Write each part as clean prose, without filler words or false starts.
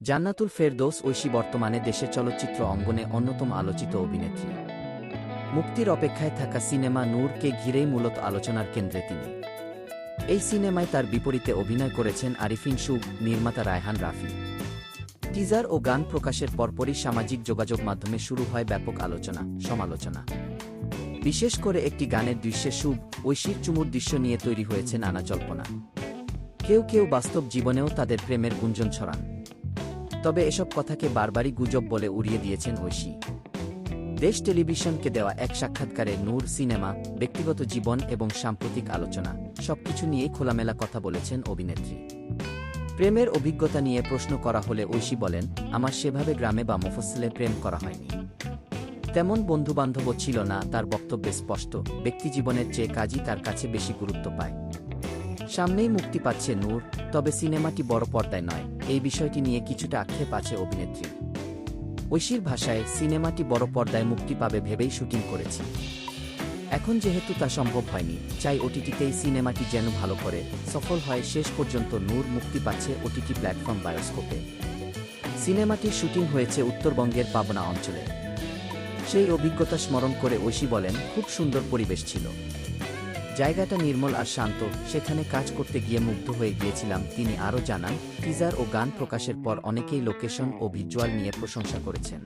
জান্নাতুল ফেরদৌস ঐশী বর্তমানে দেশের চলচ্চিত্র অঙ্গনে অন্যতম আলোচিত অভিনেত্রী। মুক্তির অপেক্ষায় থাকা সিনেমা নূরকে ঘিরেই মূলত আলোচনার কেন্দ্রে তিনি। এই সিনেমায় তার বিপরীতে অভিনয় করেছেন আরিফিন শুভ, নির্মাতা রায়হান রাফি। টিজার ও গান প্রকাশের পরপরই সামাজিক যোগাযোগ মাধ্যমে শুরু হয় ব্যাপক সমালোচনা। বিশেষ করে একটি গানের দৃশ্যে শুভ, ঐশীর চুমুর দৃশ্য নিয়ে তৈরি হয়েছে নানা জল্পনা। কেউ বাস্তব জীবনেও তাদের প্রেমের গুঞ্জন ছড়ান। তবে এসব কথাকে বারবারই গুজব বলে উড়িয়ে দিয়েছেন ঐশী। দেশ টেলিভিশনকে দেওয়া এক সাক্ষাৎকারে নূর সিনেমা, ব্যক্তিগত জীবন এবং সাম্প্রতিক আলোচনা সবকিছু নিয়েই খোলামেলা কথা বলেছেন অভিনেত্রী। প্রেমের অভিজ্ঞতা নিয়ে প্রশ্ন করা হলে ঐশী বলেন, আমার সেভাবে গ্রামে বা মফস্বলে প্রেম করা হয়নি। তেমন বন্ধুবান্ধবও ছিল না। তার বক্তব্যে স্পষ্ট, ব্যক্তিজীবনের চেয়ে কাজই তার কাছে বেশি গুরুত্ব পায়। সামনেই মুক্তি পাচ্ছে নূর, তবে সিনেমাটি বড় পর্দায় নয়, এই বিষয়টি নিয়ে কিছুটা আক্ষেপ আছে অভিনেত্রীর। ঐশীর ভাষায়, সিনেমাটি বড় পর্দায় মুক্তি পাবে ভেবেই শুটিং করেছি। এখন যেহেতু তা সম্ভব হয়নি, চাই ওটিটিতেই সিনেমাটি যেন ভালো করে সফল হয়। শেষ পর্যন্ত নূর মুক্তি পাচ্ছে ওটিটি প্ল্যাটফর্ম বায়োস্কোপে। সিনেমাটির শুটিং হয়েছে উত্তরবঙ্গের পাবনা অঞ্চলে। সেই অভিজ্ঞতা স্মরণ করে ঐশী বলেন, খুব সুন্দর পরিবেশ ছিল। জায়গাটা নির্মল আর শান্ত, সেখানে কাজ করতে গিয়ে মুগ্ধ হয়ে গিয়েছিলাম। তিনি আরও জানান, টিজার ও গান প্রকাশের পর অনেকেই লোকেশন ও ভিজুয়াল নিয়ে প্রশংসা করেছেন।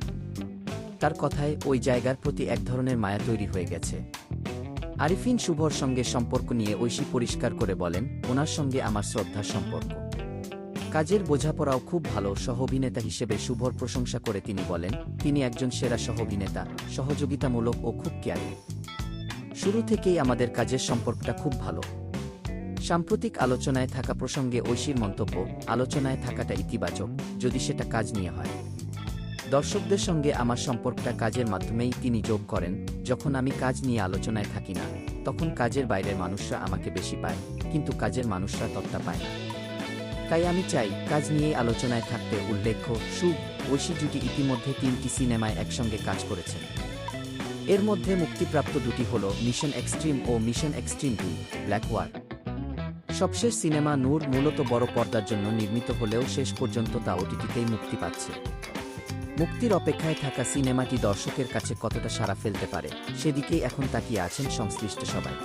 তার কথায়, ওই জায়গার প্রতি এক ধরনের মায়া তৈরি হয়ে গেছে। আরিফিন শুভর সঙ্গে সম্পর্ক নিয়ে ঐশী পরিষ্কার করে বলেন, ওনার সঙ্গে আমার শ্রদ্ধার সম্পর্ক। কাজের বোঝাপড়াও খুব ভালো। সহ অভিনেতা হিসেবে শুভর প্রশংসা করে তিনি বলেন, তিনি একজন সেরা সহ অভিনেতা, সহযোগিতামূলক ও খুব কেয়ারিং। শুরু থেকেই আমাদের কাজের সম্পর্কটা খুব ভালো। সাম্প্রতিক আলোচনায় থাকা প্রসঙ্গে ঐশীর মন্তব্য, আলোচনায় থাকাটা ইতিবাচক, যদি সেটা কাজ নিয়ে হয়। দর্শকদের সঙ্গে আমার সম্পর্কটা কাজের মাধ্যমেই তিনি যোগ করেন। যখন আমি কাজ নিয়ে আলোচনায় থাকি না, তখন কাজের বাইরের মানুষরা আমাকে বেশি পায়, কিন্তু কাজের মানুষরা ততটা পায় না। তাই আমি চাই কাজ নিয়েই আলোচনায় থাকতে। উল্লেখ্য, শুভ ঐশী জুটি ইতিমধ্যে 3টি সিনেমায় একসঙ্গে কাজ করেছেন। এর মধ্যে মুক্তিপ্রাপ্ত দুটি হল মিশন এক্সট্রিম ও মিশন এক্সট্রিম 2 ব্ল্যাক ওয়ার। সবশেষ সিনেমা নূর মূলত বড় পর্দার জন্য নির্মিত হলেও শেষ পর্যন্ত তা ওটিটিতেই মুক্তি পাচ্ছে। মুক্তির অপেক্ষায় থাকা সিনেমাটি দর্শকের কাছে কতটা সাড়া ফেলতে পারে, সেদিকেই এখন তাকিয়ে আছেন সংশ্লিষ্ট সবাই।